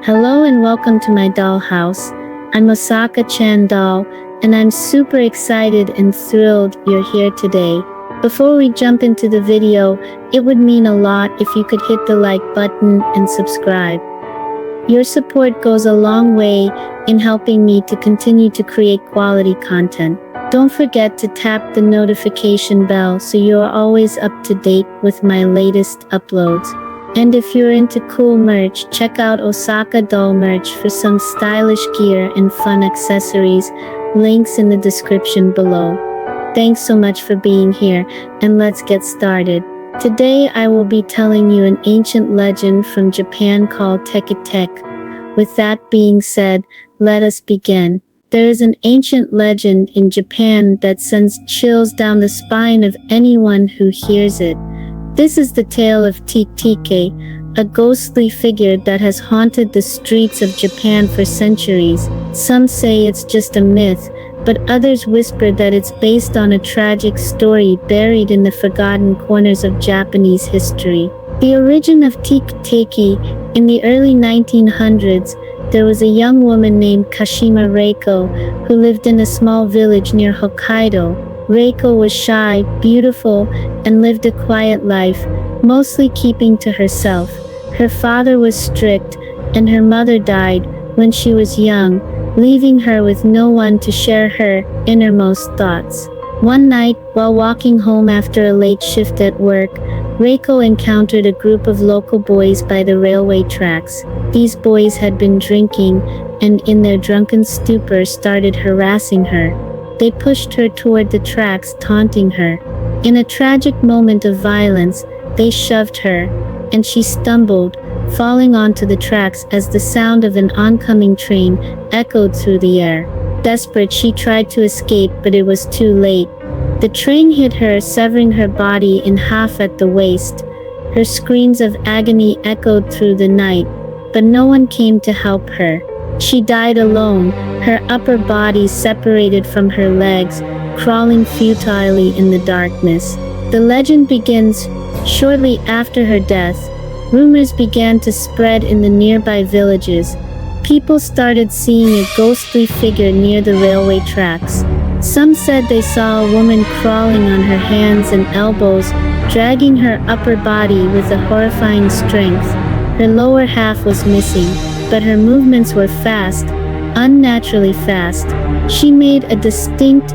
Hello and welcome to my doll house. I'm Osakachan.doll and I'm super excited and thrilled you're here today. Before we jump into the video, it would mean a lot if you could hit the like button and subscribe. Your support goes a long way in helping me to continue to create quality content. Don't forget to tap the notification bell so you're always up to date with my latest uploads. And if you're into cool merch, check out Osaka Doll merch for some stylish gear and fun accessories. Links in the description below. Thanks so much for being here, and let's get started. Today I will be telling you an ancient legend from Japan called Teke. With that being said, let us begin. There is an ancient legend in Japan that sends chills down the spine of anyone who hears it. This is the tale of Teke, a ghostly figure that has haunted the streets of Japan for centuries. Some say it's just a myth, but others whisper that it's based on a tragic story buried in the forgotten corners of Japanese history. The origin of Teke: in the early 1900s, there was a young woman named Kashima Reiko who lived in a small village near Hokkaido. Reiko was shy, beautiful, and lived a quiet life, mostly keeping to herself. Her father was strict, and her mother died when she was young, leaving her with no one to share her innermost thoughts. One night, while walking home after a late shift at work, Reiko encountered a group of local boys by the railway tracks. These boys had been drinking, and in their drunken stupor started harassing her. They pushed her toward the tracks, taunting her. In a tragic moment of violence, they shoved her, and she stumbled, falling onto the tracks as the sound of an oncoming train echoed through the air. Desperate, she tried to escape, but it was too late. The train hit her, severing her body in half at the waist. Her screams of agony echoed through the night, but no one came to help her. She died alone, her upper body separated from her legs, crawling futilely in the darkness. The legend begins shortly after her death. Rumors began to spread in the nearby villages. People started seeing a ghostly figure near the railway tracks. Some said they saw a woman crawling on her hands and elbows, dragging her upper body with a horrifying strength. Her lower half was missing, but her movements were fast, unnaturally fast. She made a distinct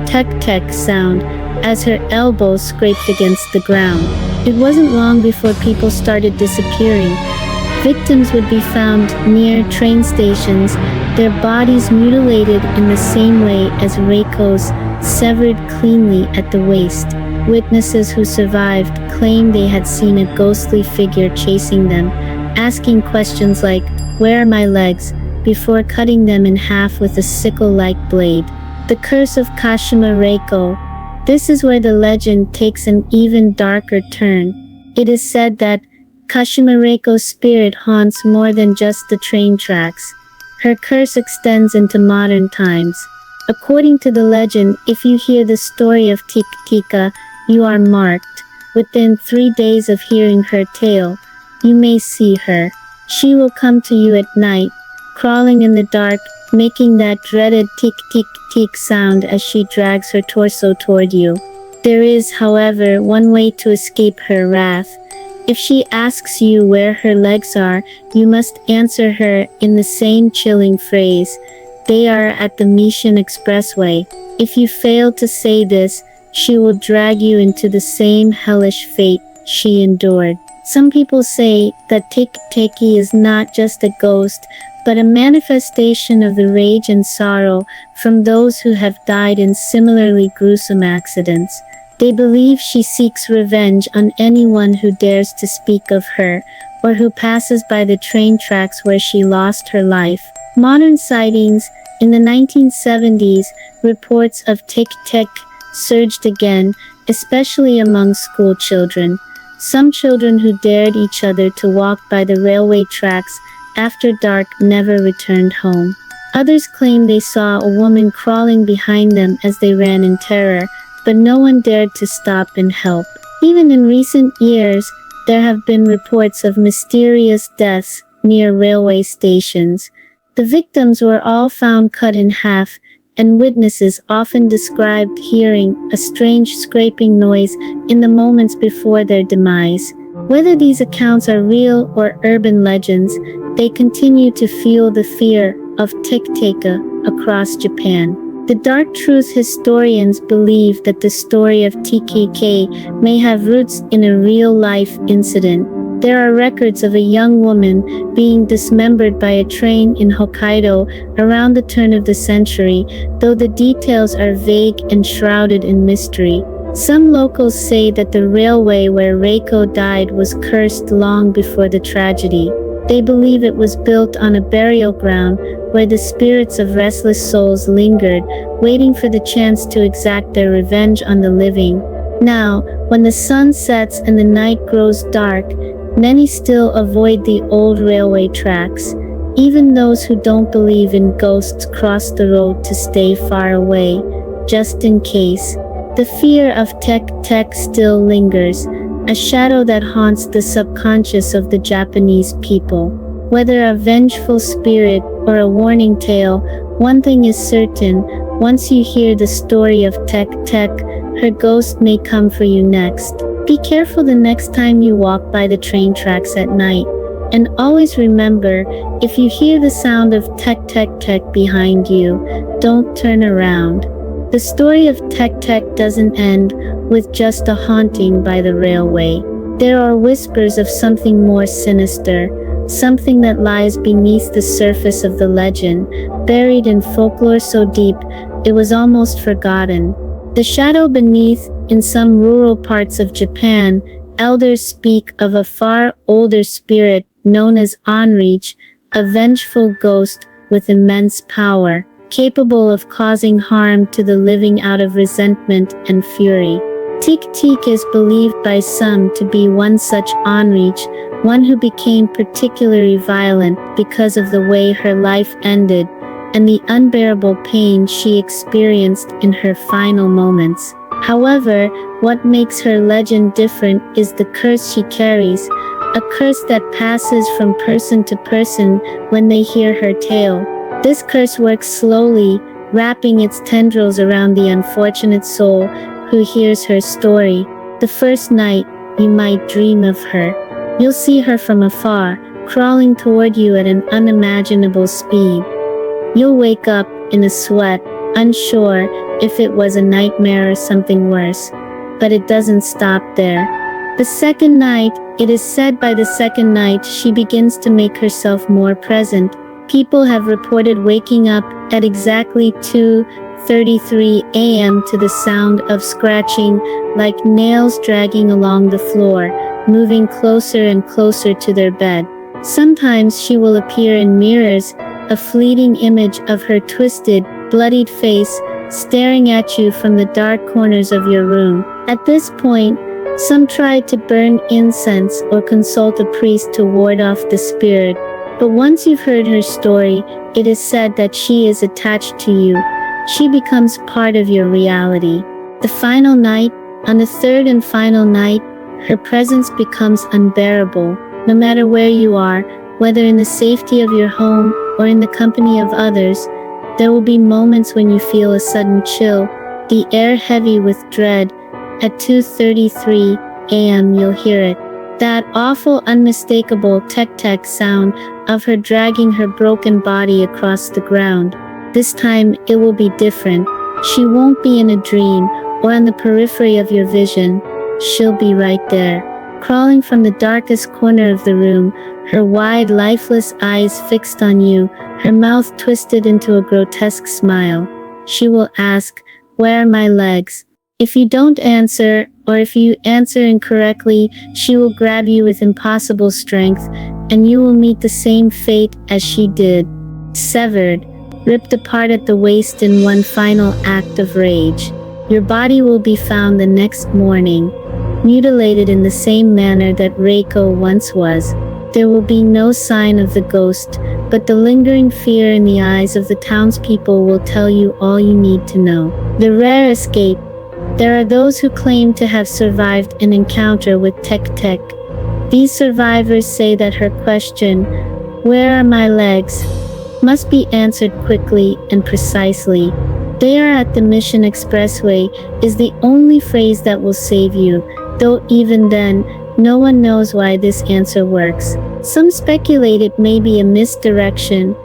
tek-tek sound as her elbows scraped against the ground. It wasn't long before people started disappearing. Victims would be found near train stations, their bodies mutilated in the same way as Reiko's, severed cleanly at the waist. Witnesses who survived claimed they had seen a ghostly figure chasing them, asking questions like, "Where are my legs?" before cutting them in half with a sickle-like blade. The curse of Kashima Reiko. This is where the legend takes an even darker turn. It is said that Kashima Reiko's spirit haunts more than just the train tracks. Her curse extends into modern times. According to the legend, if you hear the story of Teke, you are marked. Within 3 days of hearing her tale, you may see her. She will come to you at night, crawling in the dark, making that dreaded tick-tick-tick sound as she drags her torso toward you. There is, however, one way to escape her wrath. If she asks you where her legs are, you must answer her in the same chilling phrase, "They are at the Mission Expressway." If you fail to say this, she will drag you into the same hellish fate she endured. Some people say that Teke is not just a ghost, but a manifestation of the rage and sorrow from those who have died in similarly gruesome accidents. They believe she seeks revenge on anyone who dares to speak of her, or who passes by the train tracks where she lost her life. Modern sightings. In the 1970s, reports of Teke surged again, especially among school children. Some children who dared each other to walk by the railway tracks after dark never returned home. Others claim they saw a woman crawling behind them as they ran in terror, but no one dared to stop and help. Even in recent years, there have been reports of mysterious deaths near railway stations. The victims were all found cut in half, and witnesses often described hearing a strange scraping noise in the moments before their demise. Whether these accounts are real or urban legends, they continue to fuel the fear of Teke across Japan. The dark truth historians believe that the story of Teke may have roots in a real-life incident. There are records of a young woman being dismembered by a train in Hokkaido around the turn of the century, though the details are vague and shrouded in mystery. Some locals say that the railway where Reiko died was cursed long before the tragedy. They believe it was built on a burial ground where the spirits of restless souls lingered, waiting for the chance to exact their revenge on the living. Now, when the sun sets and the night grows dark, many still avoid the old railway tracks. Even those who don't believe in ghosts cross the road to stay far away, just in case. The fear of Teke still lingers, a shadow that haunts the subconscious of the Japanese people. Whether a vengeful spirit or a warning tale, one thing is certain: once you hear the story of Teke, her ghost may come for you next. Be careful the next time you walk by the train tracks at night. And always remember, if you hear the sound of Teke behind you, don't turn around. The story of Teke doesn't end with just a haunting by the railway. There are whispers of something more sinister, something that lies beneath the surface of the legend, buried in folklore so deep it was almost forgotten. The shadow beneath. In some rural parts of Japan, elders speak of a far older spirit known as Onreach, a vengeful ghost with immense power, capable of causing harm to the living out of resentment and fury. Teke is believed by some to be one such Onreach, one who became particularly violent because of the way her life ended and the unbearable pain she experienced in her final moments. However, what makes her legend different is the curse she carries, a curse that passes from person to person when they hear her tale. This curse works slowly, wrapping its tendrils around the unfortunate soul who hears her story. The first night, you might dream of her. You'll see her from afar, crawling toward you at an unimaginable speed. You'll wake up in a sweat, unsure if it was a nightmare or something worse. But it doesn't stop there. The second night, it is said by the second night she begins to make herself more present. People have reported waking up at exactly 2:33 a.m. to the sound of scratching, like nails dragging along the floor, moving closer and closer to their bed. Sometimes she will appear in mirrors, a fleeting image of her twisted, bloodied face, staring at you from the dark corners of your room. At this point, some try to burn incense or consult a priest to ward off the spirit. But once you've heard her story, it is said that she is attached to you. She becomes part of your reality. The final night, on the third and final night, her presence becomes unbearable. No matter where you are, whether in the safety of your home or in the company of others, there will be moments when you feel a sudden chill, the air heavy with dread. At 2:33 a.m. you'll hear it. That awful, unmistakable Teke sound of her dragging her broken body across the ground. This time, it will be different. She won't be in a dream or on the periphery of your vision. She'll be right there, crawling from the darkest corner of the room, her wide, lifeless eyes fixed on you, her mouth twisted into a grotesque smile. She will ask, "Where are my legs?" If you don't answer, or if you answer incorrectly, she will grab you with impossible strength, and you will meet the same fate as she did. Severed, ripped apart at the waist in one final act of rage. Your body will be found the next morning, mutilated in the same manner that Reiko once was. There will be no sign of the ghost, but the lingering fear in the eyes of the townspeople will tell you all you need to know. The rare escape. There are those who claim to have survived an encounter with Teke. These survivors say that her question, Where are my legs? Must be answered quickly and precisely. They are at the Mission Expressway is the only phrase that will save you, though even then, no one knows why this answer works. Some speculate it may be a misdirection,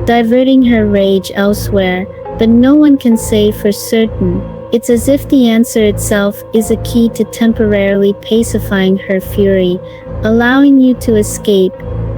diverting her rage elsewhere, but no one can say for certain. It's as if the answer itself is a key to temporarily pacifying her fury, allowing you to escape,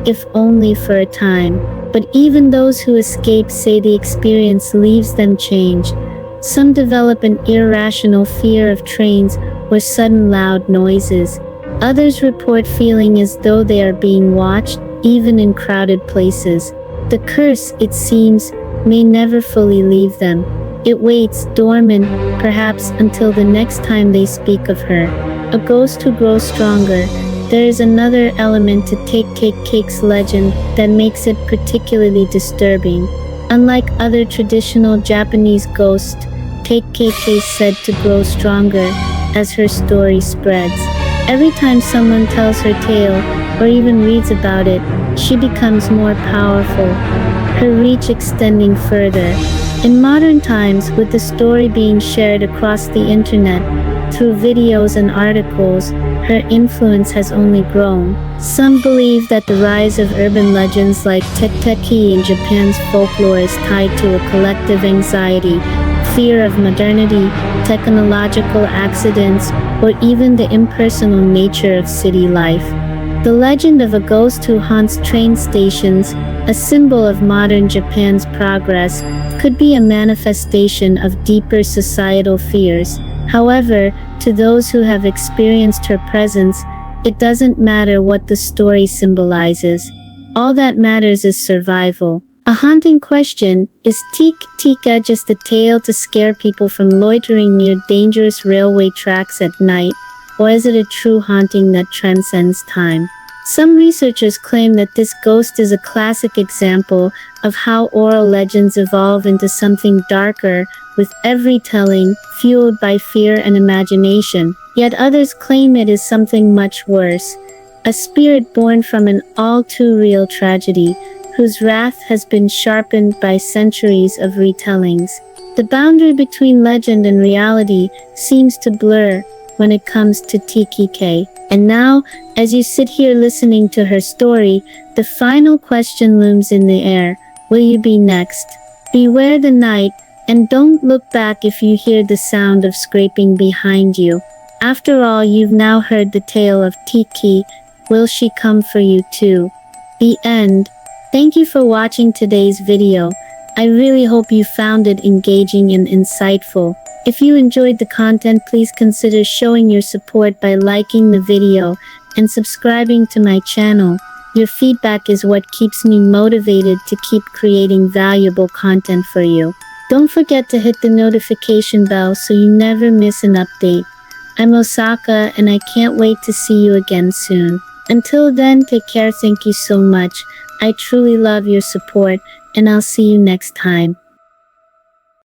if only for a time. But even those who escape say the experience leaves them changed. Some develop an irrational fear of trains or sudden loud noises. Others report feeling as though they are being watched, even in crowded places. The curse, it seems, may never fully leave them. It waits, dormant, perhaps until the next time they speak of her. A ghost who grows stronger. There is another element to Teke's legend that makes it particularly disturbing. Unlike other traditional Japanese ghosts, Teke is said to grow stronger as her story spreads. Every time someone tells her tale, or even reads about it, she becomes more powerful, her reach extending further. In modern times, with the story being shared across the internet, through videos and articles, her influence has only grown. Some believe that the rise of urban legends like Teke in Japan's folklore is tied to a collective anxiety, fear of modernity, technological accidents, or even the impersonal nature of city life. The legend of a ghost who haunts train stations, a symbol of modern Japan's progress, could be a manifestation of deeper societal fears. However, to those who have experienced her presence, it doesn't matter what the story symbolizes. All that matters is survival. A haunting question, is Teke just a tale to scare people from loitering near dangerous railway tracks at night, or is it a true haunting that transcends time? Some researchers claim that this ghost is a classic example of how oral legends evolve into something darker, with every telling fueled by fear and imagination. Yet others claim it is something much worse, a spirit born from an all-too-real tragedy, whose wrath has been sharpened by centuries of retellings. The boundary between legend and reality seems to blur when it comes to Teke. And now, as you sit here listening to her story, the final question looms in the air. Will you be next? Beware the night, and don't look back if you hear the sound of scraping behind you. After all, you've now heard the tale of Teke. Will she come for you too? The end. Thank you for watching today's video. I really hope you found it engaging and insightful. If you enjoyed the content, please consider showing your support by liking the video and subscribing to my channel. Your feedback is what keeps me motivated to keep creating valuable content for you. Don't forget to hit the notification bell so you never miss an update. I'm Osaka, and I can't wait to see you again soon. Until then, take care. Thank you so much. I truly love your support, and I'll see you next time.